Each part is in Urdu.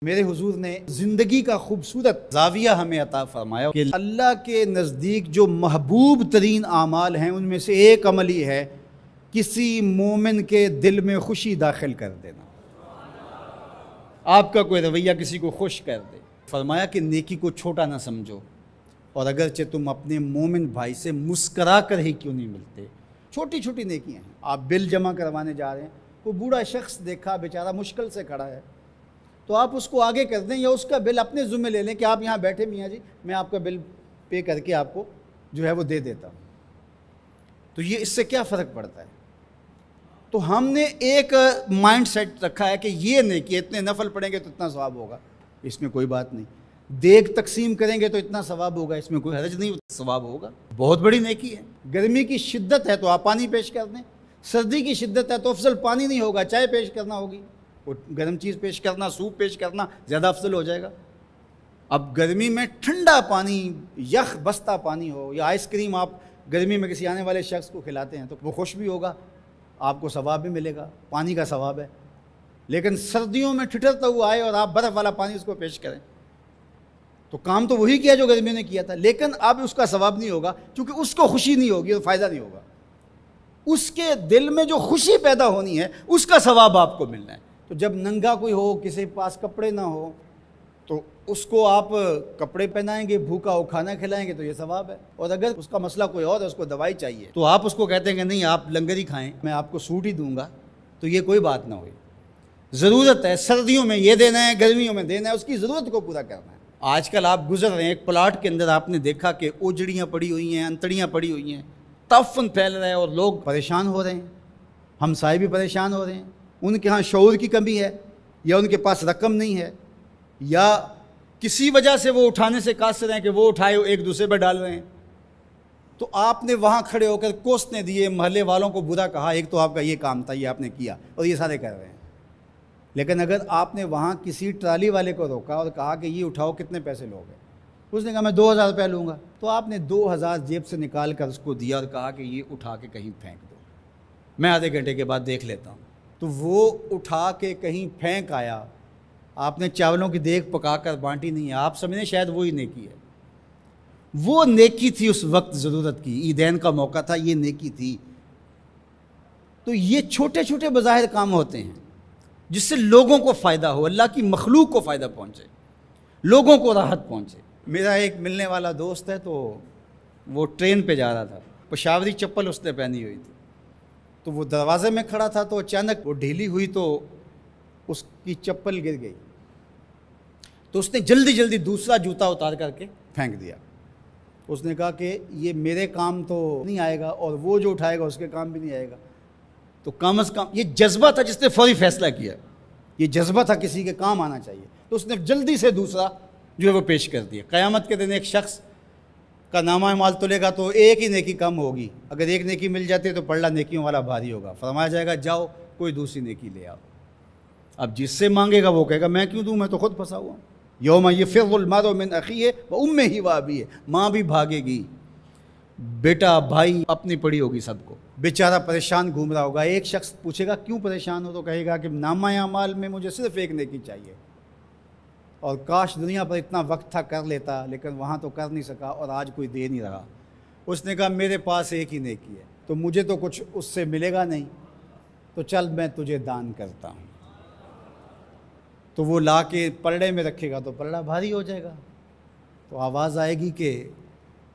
میرے حضور نے زندگی کا خوبصورت زاویہ ہمیں عطا فرمایا کہ اللہ کے نزدیک جو محبوب ترین اعمال ہیں ان میں سے ایک عمل ہی ہے کسی مومن کے دل میں خوشی داخل کر دینا۔ آپ کا کوئی رویہ کسی کو خوش کر دے۔ فرمایا کہ نیکی کو چھوٹا نہ سمجھو، اور اگرچہ تم اپنے مومن بھائی سے مسکرا کر ہی کیوں نہیں ملتے، چھوٹی چھوٹی نیکیاں ہیں۔ آپ بل جمع کروانے جا رہے ہیں، کوئی بوڑھا شخص دیکھا بیچارہ مشکل سے کھڑا ہے، تو آپ اس کو آگے کر دیں یا اس کا بل اپنے ذمہ لے لیں کہ آپ یہاں بیٹھے میاں جی، میں آپ کا بل پے کر کے آپ کو جو ہے وہ دے دیتا ہوں۔ تو یہ اس سے کیا فرق پڑتا ہے؟ تو ہم نے ایک مائنڈ سیٹ رکھا ہے کہ یہ نیکی اتنے نفل پڑھیں گے تو اتنا ثواب ہوگا، اس میں کوئی بات نہیں۔ دیگ تقسیم کریں گے تو اتنا ثواب ہوگا، اس میں کوئی حرج نہیں، ثواب ہوگا۔ بہت بڑی نیکی ہے۔ گرمی کی شدت ہے تو آپ پانی پیش کر دیں، سردی کی شدت ہے تو افضل پانی نہیں ہوگا، چائے پیش کرنا ہوگی، گرم چیز پیش کرنا، سوپ پیش کرنا زیادہ افضل ہو جائے گا۔ اب گرمی میں ٹھنڈا پانی، یخ بستہ پانی ہو، یا آئس کریم آپ گرمی میں کسی آنے والے شخص کو کھلاتے ہیں تو وہ خوش بھی ہوگا، آپ کو ثواب بھی ملے گا، پانی کا ثواب ہے۔ لیکن سردیوں میں ٹھٹرتا ہوا آئے اور آپ برف والا پانی اس کو پیش کریں تو کام تو وہی کیا جو گرمیوں نے کیا تھا، لیکن اب اس کا ثواب نہیں ہوگا کیونکہ اس کو خوشی نہیں ہوگی اور فائدہ نہیں ہوگا۔ اس کے دل میں جو خوشی پیدا ہونی ہے اس کا ثواب آپ کو ملنا ہے۔ تو جب ننگا کوئی ہو، کسی پاس کپڑے نہ ہو، تو اس کو آپ کپڑے پہنائیں گے، بھوکا ہو کھانا کھلائیں گے تو یہ ثواب ہے۔ اور اگر اس کا مسئلہ کوئی اور ہے، اس کو دوائی چاہیے، تو آپ اس کو کہتے ہیں کہ نہیں آپ لنگر ہی کھائیں، میں آپ کو سوٹ ہی دوں گا، تو یہ کوئی بات نہ ہوئی۔ ضرورت ہے سردیوں میں یہ دینا ہے، گرمیوں میں دینا ہے، اس کی ضرورت کو پورا کرنا ہے۔ آج کل آپ گزر رہے ہیں ایک پلاٹ کے اندر، آپ نے دیکھا کہ اوجڑیاں پڑی ہوئی ہیں، انتڑیاں پڑی ہوئی ہیں، تعفن پھیل رہا ہے اور لوگ پریشان ہو رہے ہیں، ہمسائے بھی پریشان ہو رہے ہیں۔ ان کے ہاں شعور کی کمی ہے، یا ان کے پاس رقم نہیں ہے، یا کسی وجہ سے وہ اٹھانے سے قاصر ہیں کہ وہ اٹھائے ایک دوسرے پہ ڈال رہے ہیں۔ تو آپ نے وہاں کھڑے ہو کر کوسنے دیے، محلے والوں کو برا کہا، ایک تو آپ کا یہ کام تھا، یہ آپ نے کیا اور یہ سارے کر رہے ہیں۔ لیکن اگر آپ نے وہاں کسی ٹرالی والے کو روکا اور کہا کہ یہ اٹھاؤ، کتنے پیسے لوگے؟ اس نے کہا میں 2000 روپے لوں گا، تو آپ نے 2000 جیب سے نکال کر اس کو دیا اور کہا کہ یہ اٹھا کے کہیں پھینک دو، میں آدھے گھنٹے کے بعد دیکھ لیتا ہوں۔ تو وہ اٹھا کے کہیں پھینک آیا، آپ نے چاولوں کی دیگ پکا کر بانٹی نہیں ہے، آپ سمجھیں شاید وہی نیکی ہے۔ وہ نیکی تھی اس وقت ضرورت کی، عیدین کا موقع تھا، یہ نیکی تھی۔ تو یہ چھوٹے چھوٹے بظاہر کام ہوتے ہیں جس سے لوگوں کو فائدہ ہو، اللہ کی مخلوق کو فائدہ پہنچے، لوگوں کو راحت پہنچے۔ میرا ایک ملنے والا دوست ہے، تو وہ ٹرین پہ جا رہا تھا، پشاوری چپل اس نے پہنی ہوئی تھی، تو وہ دروازے میں کھڑا تھا، تو اچانک وہ ڈھیلی ہوئی تو اس کی چپل گر گئی، تو اس نے جلدی جلدی دوسرا جوتا اتار کر کے پھینک دیا۔ اس نے کہا کہ یہ میرے کام تو نہیں آئے گا اور وہ جو اٹھائے گا اس کے کام بھی نہیں آئے گا، تو کم از کم یہ جذبہ تھا جس نے فوری فیصلہ کیا، یہ جذبہ تھا کسی کے کام آنا چاہیے، تو اس نے جلدی سے دوسرا جو ہے وہ پیش کر دیا۔ قیامت کے دن ایک شخص کا نامہ اعمال تلے گا تو ایک ہی نیکی کم ہوگی، اگر ایک نیکی مل جاتی ہے تو پلڑا نیکیوں والا بھاری ہوگا، فرمایا جائے گا جاؤ کوئی دوسری نیکی لے آؤ۔ اب جس سے مانگے گا وہ کہے گا میں کیوں دوں، میں تو خود پھنسا ہوا ہوں۔ یوم یفر المرء من اخیہ وامہ وابیہ، ماں بھی بھاگے گی، بیٹا بھائی اپنی پڑی ہوگی، سب کو بیچارہ پریشان گھوم رہا ہوگا۔ ایک شخص پوچھے گا کیوں پریشان ہو، تو کہے گا کہ نامہ اعمال میں مجھے صرف ایک نیکی چاہیے، اور کاش دنیا پر اتنا وقت تھا کر لیتا، لیکن وہاں تو کر نہیں سکا اور آج کوئی دے نہیں رہا۔ اس نے کہا میرے پاس ایک ہی نیکی ہے، تو مجھے تو کچھ اس سے ملے گا نہیں، تو چل میں تجھے دان کرتا ہوں۔ تو وہ لا کے پلڑے میں رکھے گا تو پلڑا بھاری ہو جائے گا، تو آواز آئے گی کہ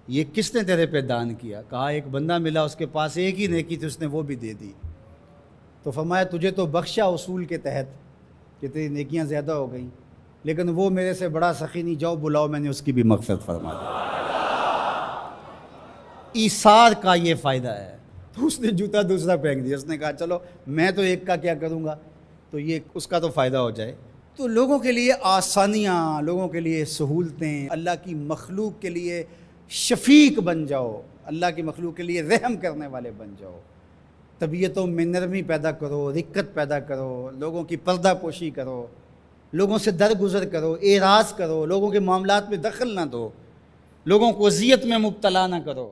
یہ کس نے تیرے پہ دان کیا؟ کہا ایک بندہ ملا، اس کے پاس ایک ہی نیکی تھی، اس نے وہ بھی دے دی۔ تو فرمایا تجھے تو بخشا اصول کے تحت کہ تیری نیکیاں زیادہ ہو گئیں، لیکن وہ میرے سے بڑا سخی نہیں، جاؤ بلاؤ، میں نے اس کی بھی مغفرت فرما دی۔ ایثار کا یہ فائدہ ہے۔ تو اس نے جوتا دوسرا پھینک دیا، اس نے کہا چلو میں تو ایک کا کیا کروں گا، تو یہ اس کا تو فائدہ ہو جائے۔ تو لوگوں کے لیے آسانیاں، لوگوں کے لیے سہولتیں، اللہ کی مخلوق کے لیے شفیق بن جاؤ، اللہ کی مخلوق کے لیے رحم کرنے والے بن جاؤ، طبیعتوں میں نرمی پیدا کرو، رقت پیدا کرو، لوگوں کی پردہ پوشی کرو، لوگوں سے درگزر کرو، اعراض کرو، لوگوں کے معاملات میں دخل نہ دو، لوگوں کو اذیت میں مبتلا نہ کرو۔